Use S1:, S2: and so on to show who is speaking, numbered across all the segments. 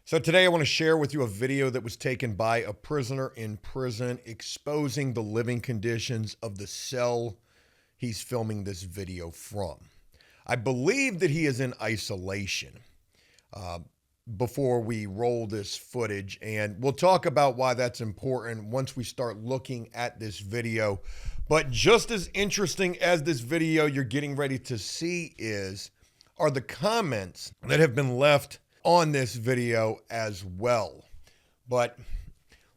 S1: So today I want to share with you a video that was taken by a prisoner in prison exposing the living conditions of the cell he's filming this video from. I believe that he is in isolation before we roll this footage, and we'll talk about why that's important once we start looking at this video. But just as interesting as this video you're getting ready to see are the comments that have been left on this video as well. But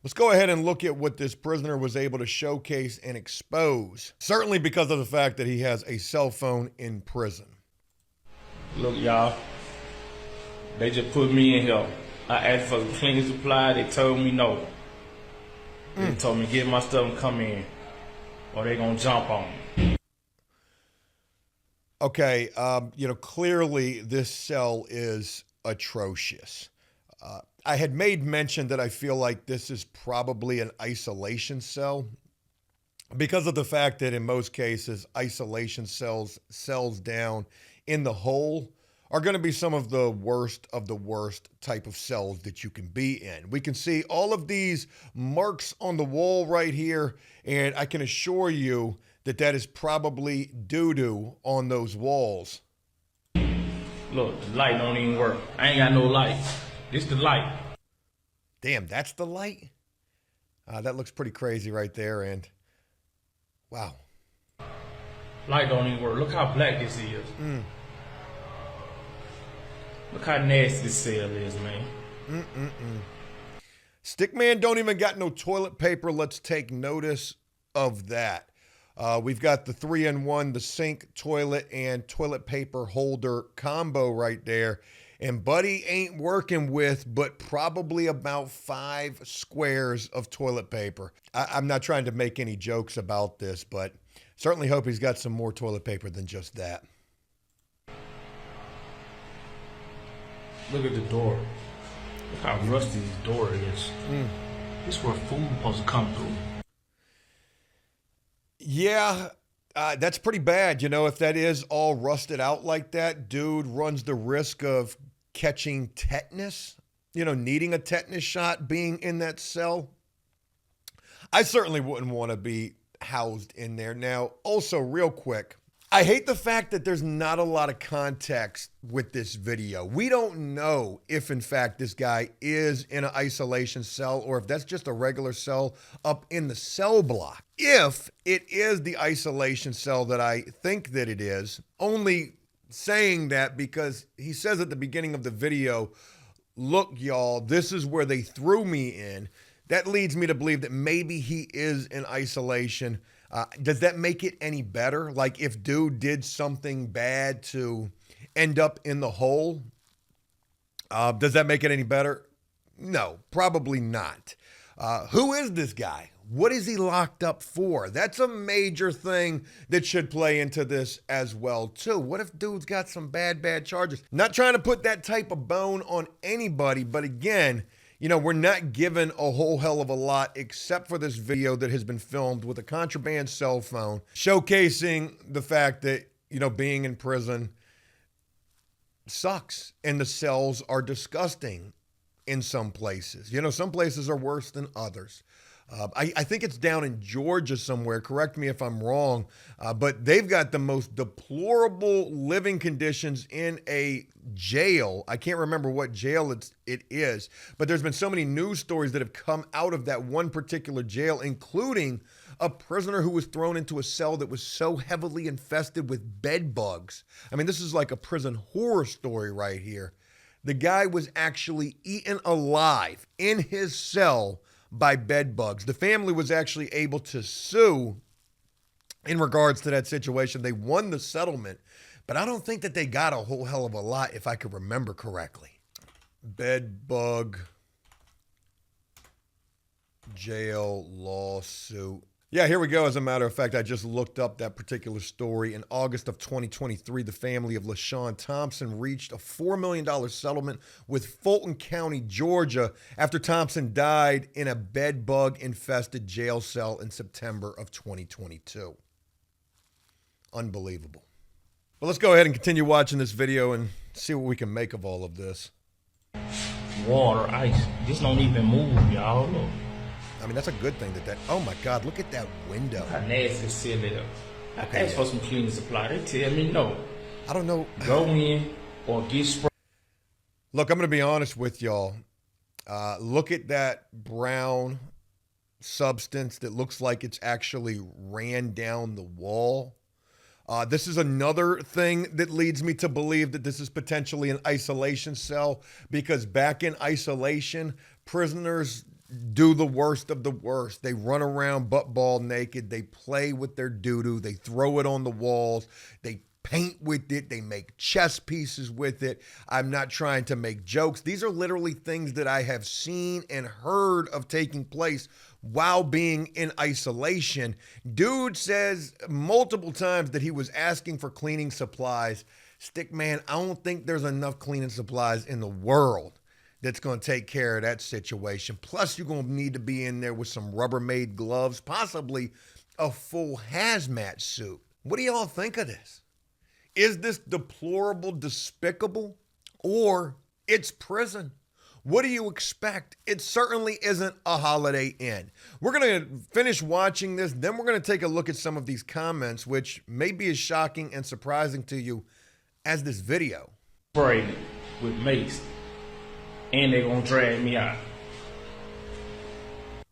S1: let's go ahead and look at what this prisoner was able to showcase and expose, certainly because of the fact that he has a cell phone in prison.
S2: Look, y'all, they just put me in here. I asked for the cleaning supply. They told me no. They told me get my stuff and come in, or they gonna jump on me.
S1: Okay, clearly this cell is atrocious. I had made mention that I feel like this is probably an isolation cell because of the fact that in most cases, isolation cells down in the hole are going to be some of the worst type of cells that you can be in. We can see all of these marks on the wall right here, and I can assure you that that is probably doo-doo on those walls.
S2: Look, the light don't even work. I ain't got no light. This the light.
S1: Damn, that's the light? That looks pretty crazy right there, and wow.
S2: Light don't even work. Look how black this is. Look how nasty this cell is, man.
S1: Stickman don't even got no toilet paper. Let's take notice of that. We've got the 3-in-1, the sink, toilet, and toilet paper holder combo right there. And Buddy ain't working with but probably about 5 squares of toilet paper. I'm not trying to make any jokes about this, but certainly hope he's got some more toilet paper than just that.
S2: Look at the door. Look how rusty this door is. This is where food supposed to come through.
S1: Yeah, that's pretty bad. If that is all rusted out like that, dude runs the risk of catching tetanus, needing a tetanus shot being in that cell. I certainly wouldn't want to be housed in there. Now, also real quick, I hate the fact that there's not a lot of context with this video. We don't know if, in fact, this guy is in an isolation cell or if that's just a regular cell up in the cell block. If it is the isolation cell that I think that it is, only saying that because he says at the beginning of the video, look, y'all, this is where they threw me in. That leads me to believe that maybe he is in isolation. Does that make it any better? Like if dude did something bad to end up in the hole, does that make it any better? No, probably not. Who is this guy? What is he locked up for? That's a major thing that should play into this as well too. What if dude's got some bad charges? Not trying to put that type of bone on anybody, but again, we're not given a whole hell of a lot except for this video that has been filmed with a contraband cell phone showcasing the fact that, being in prison sucks and the cells are disgusting in some places. Some places are worse than others. I think it's down in Georgia somewhere. Correct me if I'm wrong, but they've got the most deplorable living conditions in a jail. I can't remember what jail it is, but there's been so many news stories that have come out of that one particular jail, including a prisoner who was thrown into a cell that was so heavily infested with bed bugs. I mean, this is like a prison horror story right here. The guy was actually eaten alive in his cell by bed bugs. The family was actually able to sue in regards to that situation. They won the settlement, but I don't think that they got a whole hell of a lot if I could remember correctly. Bed bug jail lawsuit. Yeah, here we go. As a matter of fact, I just looked up that particular story. In August of 2023, the family of LaShawn Thompson reached a $4 million settlement with Fulton County, Georgia, after Thompson died in a bed bug-infested jail cell in September of 2022. Unbelievable. But let's go ahead and continue watching this video and see what we can make of all of this.
S2: water, ice. This don't even move, y'all. Look.
S1: I mean, that's a good thing that, oh my God, look at that window.
S2: How nasty seal it up. I
S1: Okay,
S2: asked for some cleaning supply. They tell me no.
S1: I don't know.
S2: Go in or get sprayed.
S1: Look, I'm going to be honest with y'all. Look at that brown substance that looks like it's actually ran down the wall. This is another thing that leads me to believe that this is potentially an isolation cell, because back in isolation, prisoners do the worst of the worst. They run around butt ball naked. They play with their doo-doo. They throw it on the walls. They paint with it. They make chess pieces with it. I'm not trying to make jokes. These are literally things that I have seen and heard of taking place while being in isolation. Dude says multiple times that he was asking for cleaning supplies. Stick man, I don't think there's enough cleaning supplies in the world that's going to take care of that situation. Plus, you're going to need to be in there with some Rubbermaid gloves, possibly a full hazmat suit. What do y'all think of this? Is this deplorable, despicable, or it's prison? What do you expect? It certainly isn't a Holiday Inn. We're going to finish watching this, then we're going to take a look at some of these comments, which may be as shocking and surprising to you as this video.
S2: Sprayed with mace. And they're going to drag me out.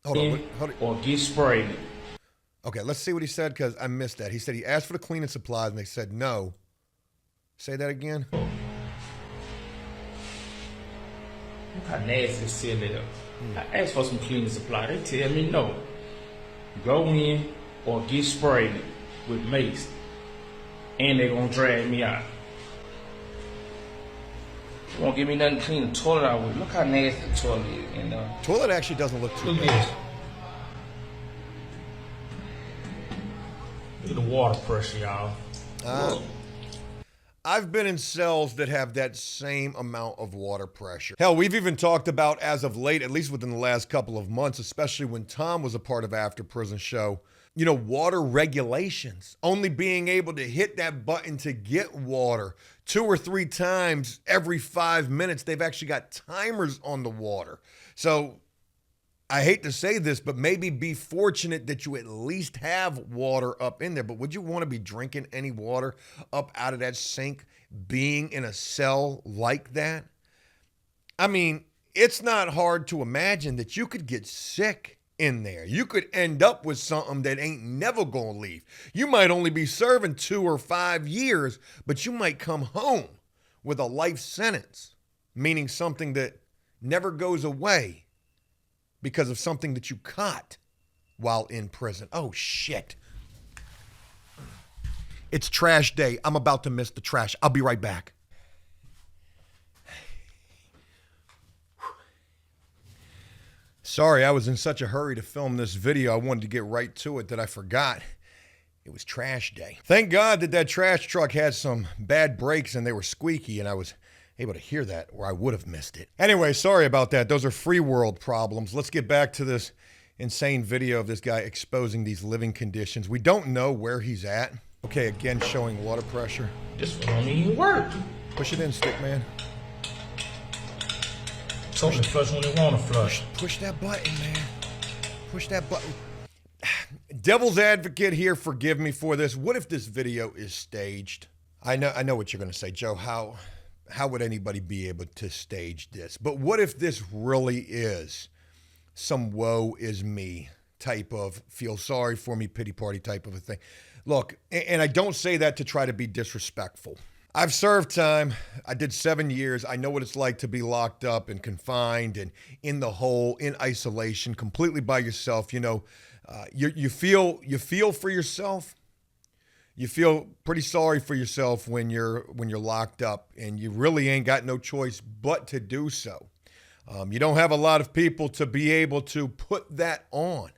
S1: Hold on.
S2: Or get sprayed.
S1: Okay, let's see what he said, because I missed that. He said he asked for the cleaning supplies, and they said no. Say that again.
S2: Look how nasty seal it up. I asked for some cleaning supply. They tell me no. Go in or get sprayed with mace. And they're going to drag me out. They won't give me nothing to clean the toilet out with. Look how nasty the toilet is.
S1: Toilet actually doesn't look too
S2: Look
S1: bad.
S2: at this. Look at the water pressure, y'all.
S1: I've been in cells that have that same amount of water pressure. Hell, we've even talked about, as of late, at least within the last couple of months, especially when Tom was a part of AfterPrisonShow, water regulations. Only being able to hit that button to get water 2 or 3 times every 5 minutes. They've actually got timers on the water. So I hate to say this, but maybe be fortunate that you at least have water up in there. But would you want to be drinking any water up out of that sink, being in a cell like that? I mean, it's not hard to imagine that you could get sick in there. You could end up with something that ain't never going to leave. You might only be serving 2 or 5 years, but you might come home with a life sentence, meaning something that never goes away, because of something that you caught while in prison. Oh, shit. It's trash day. I'm about to miss the trash. I'll be right back. Sorry, I was in such a hurry to film this video. I wanted to get right to it that I forgot it was trash day. Thank God that trash truck had some bad brakes and they were squeaky, and I was able to hear that, or I would have missed it. Anyway, sorry about that. Those are free world problems. Let's get back to this insane video of this guy exposing these living conditions. We don't know where he's at. Okay, again, showing water pressure.
S2: This one don't even work.
S1: Push it in, stick man.
S2: Told me to flush when they want to flush.
S1: Push that button, man. Push that button. Devil's advocate here, forgive me for this. What if this video is staged? I know what you're going to say, Joe. How would anybody be able to stage this? But what if this really is some woe is me type of feel sorry for me, pity party type of a thing? Look, and I don't say that to try to be disrespectful. I've served time. I did 7 years. I know what it's like to be locked up and confined and in the hole, in isolation, completely by yourself. You feel for yourself. You feel pretty sorry for yourself when you're locked up, and you really ain't got no choice but to do so. You don't have a lot of people to be able to put that on.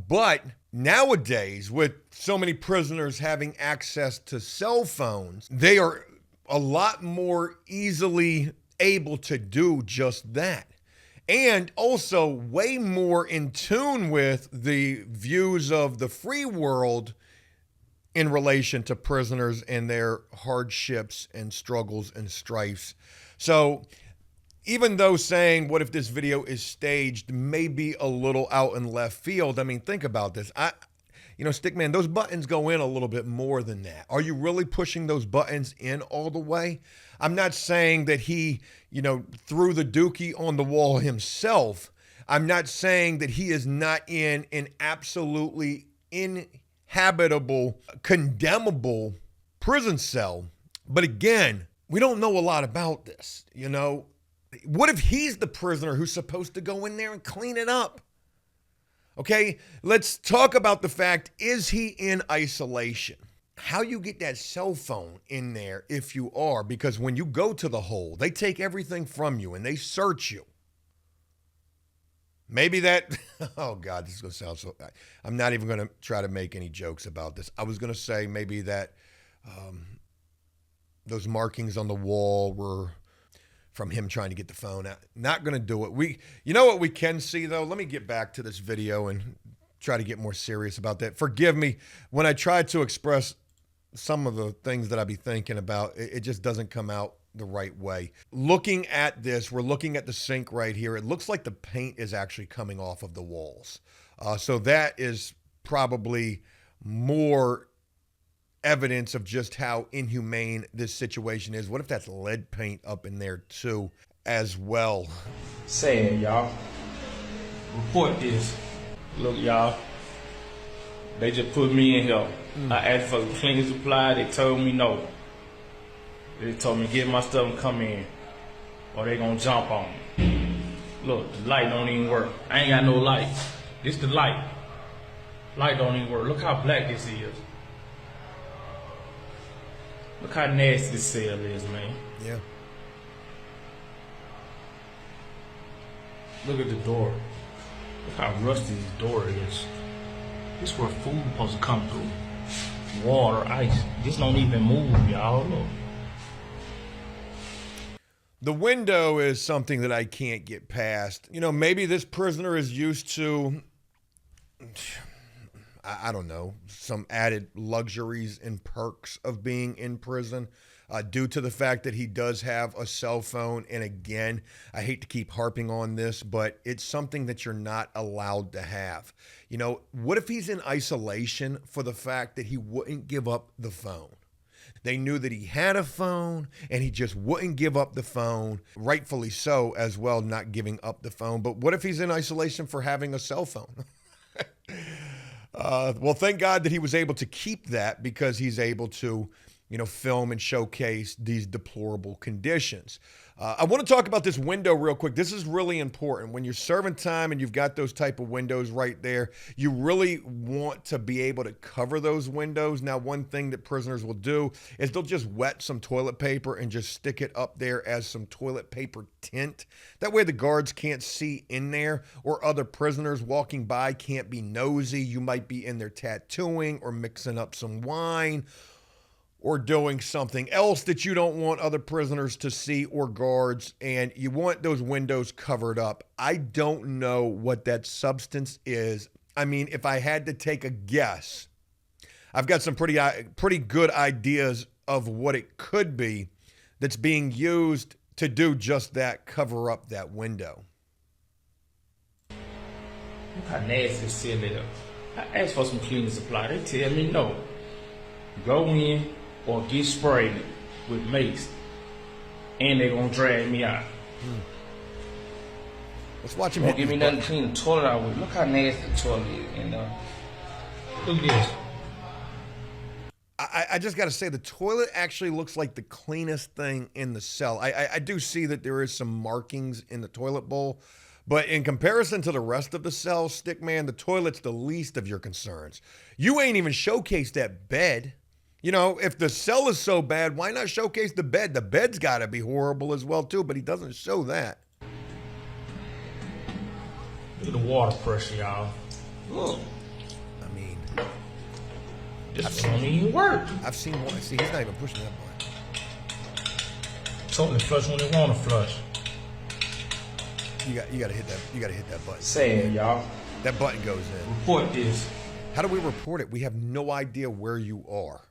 S1: But nowadays, with so many prisoners having access to cell phones, they are a lot more easily able to do just that. And also way more in tune with the views of the free world in relation to prisoners and their hardships and struggles and strifes. So even though saying what if this video is staged may be a little out in left field, I mean, think about this. Stickman, those buttons go in a little bit more than that. Are you really pushing those buttons in all the way? I'm not saying that he, threw the dookie on the wall himself. I'm not saying that he is not in an absolutely inhabitable, condemnable prison cell. But again, we don't know a lot about this, What if he's the prisoner who's supposed to go in there and clean it up? Okay, let's talk about the fact, is he in isolation? How you get that cell phone in there if you are, because when you go to the hole, they take everything from you and they search you. Maybe that, oh God, this is going to sound so, I'm not even going to try to make any jokes about this. I was going to say maybe that those markings on the wall were from him trying to get the phone out. Not going to do it. You know what we can see though? Let me get back to this video and try to get more serious about that. Forgive me when I try to express some of the things that I be thinking about. It just doesn't come out the right way. Looking at this, we're looking at the sink right here. It looks like the paint is actually coming off of the walls. So that is probably more evidence of just how inhumane this situation is. What if that's lead paint up in there too as well?
S2: Sad, y'all. Report this. Look, y'all. They just put me in here. I asked for the cleaning supply. They told me no. They told me get my stuff and come in, or they gonna jump on me. Look, the light don't even work. I ain't got no light. This the light. Light don't even work. Look how black this is. Look how nasty this cell is, man.
S1: Yeah.
S2: Look at the door. Look how rusty this door is. This is where food supposed to come through. Water, ice. This don't even move, y'all. Look.
S1: The window is something that I can't get past. Maybe this prisoner is used to, I don't know, some added luxuries and perks of being in prison due to the fact that he does have a cell phone. And again, I hate to keep harping on this, but it's something that you're not allowed to have. What if he's in isolation for the fact that he wouldn't give up the phone? They knew that he had a phone and he just wouldn't give up the phone, rightfully so as well, not giving up the phone. But what if he's in isolation for having a cell phone? Well, thank God that he was able to keep that, because he's able to, film and showcase these deplorable conditions. I want to talk about this window real quick. This is really important. When you're serving time and you've got those type of windows right there, you really want to be able to cover those windows. Now, one thing that prisoners will do is they'll just wet some toilet paper and just stick it up there as some toilet paper tint. That way the guards can't see in there, or other prisoners walking by can't be nosy. You might be in there tattooing or mixing up some wine, or doing something else that you don't want other prisoners to see, or guards, and you want those windows covered up. I don't know what that substance is. I mean, if I had to take a guess, I've got some pretty good ideas of what it could be that's being used to do just that, cover up that window.
S2: Look how nasty this cell is. I asked for some cleaning supply. They tell me no. Go in or get sprayed with mace, and they're gonna drag me out.
S1: Let's watch him
S2: Won't
S1: hit
S2: give me nothing to clean the toilet out with. Look how nasty the toilet is. And look at this.
S1: I just got to say, the toilet actually looks like the cleanest thing in the cell. I do see that there is some markings in the toilet bowl, but in comparison to the rest of the cell, Stickman, the toilet's the least of your concerns. You ain't even showcased that bed. If the cell is so bad, why not showcase the bed? The bed's got to be horrible as well, too, but he doesn't show that.
S2: Look at the water pressure, y'all. Look.
S1: I mean,
S2: this don't even work.
S1: I've seen one. See, he's not even pushing that button.
S2: Totally flush when they want to flush.
S1: You got to hit that. You got to hit that button.
S2: Sad, y'all.
S1: That button goes in.
S2: Report this.
S1: How do we report it? We have no idea where you are.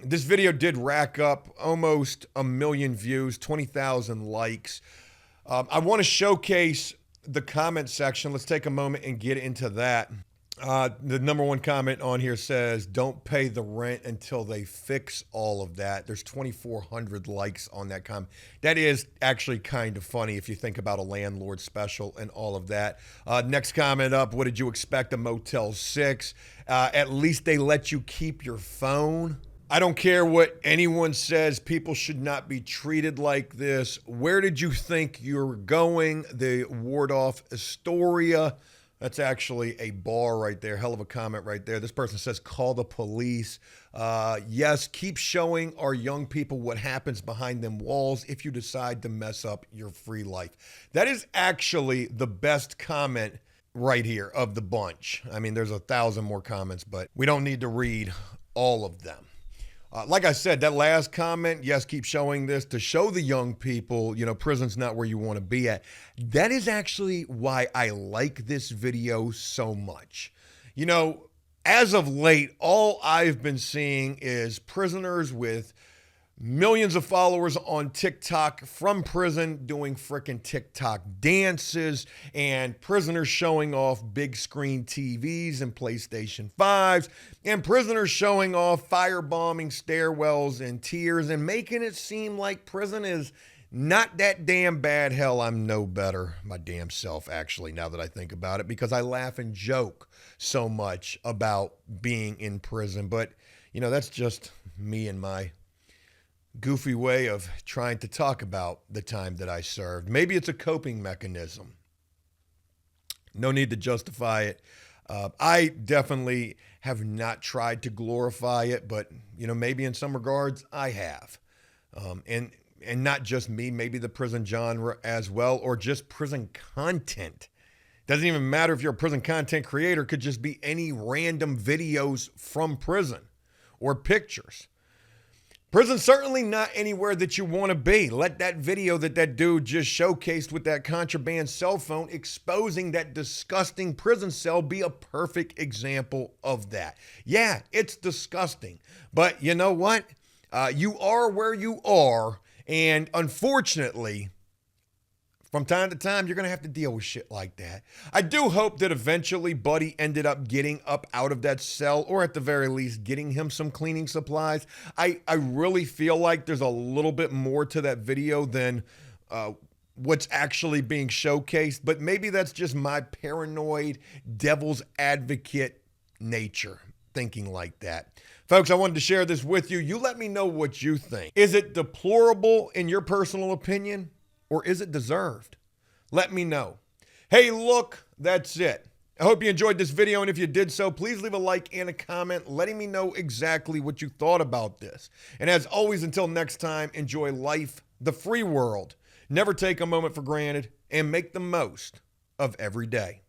S1: This video did rack up almost 1 million views, 20,000 likes. I want to showcase the comment section. Let's take a moment and get into that. The number one comment on here says, don't pay the rent until they fix all of that. There's 2,400 likes on that comment. That is actually kind of funny if you think about a landlord special and all of that. Next comment up, what did you expect? A Motel 6. At least they let you keep your phone. I don't care what anyone says. People should not be treated like this. Where did you think you were going? The Wardolph Astoria. That's actually a bar right there. Hell of a comment right there. This person says, call the police. Yes, keep showing our young people what happens behind them walls if you decide to mess up your free life. That is actually the best comment right here of the bunch. I mean, there's 1,000 more comments, but we don't need to read all of them. Like I said, that last comment, yes, keep showing this to show the young people, prison's not where you want to be at. That is actually why I like this video so much. As of late, all I've been seeing is prisoners with millions of followers on TikTok from prison doing frickin' TikTok dances, and prisoners showing off big screen TVs and PlayStation 5s, and prisoners showing off firebombing stairwells and tears and making it seem like prison is not that damn bad. Hell, I'm no better my damn self, actually, now that I think about it, because I laugh and joke so much about being in prison. But, that's just me and my goofy way of trying to talk about the time that I served. Maybe it's a coping mechanism. No need to justify it. I definitely have not tried to glorify it, but maybe in some regards I have. And not just me, maybe the prison genre as well, or just prison content. Doesn't even matter if you're a prison content creator, could just be any random videos from prison or pictures. Prison's certainly not anywhere that you want to be. Let that video that dude just showcased with that contraband cell phone exposing that disgusting prison cell be a perfect example of that. Yeah, it's disgusting. But you know what? You are where you are. And unfortunately, from time to time, you're going to have to deal with shit like that. I do hope that eventually Buddy ended up getting up out of that cell, or at the very least getting him some cleaning supplies. I really feel like there's a little bit more to that video than what's actually being showcased, but maybe that's just my paranoid devil's advocate nature thinking like that. Folks, I wanted to share this with you. You let me know what you think. Is it deplorable in your personal opinion? Or is it deserved? Let me know. Hey, look, that's it. I hope you enjoyed this video, and if you did so, please leave a like and a comment letting me know exactly what you thought about this. And as always, until next time, enjoy life, the free world. Never take a moment for granted, and make the most of every day.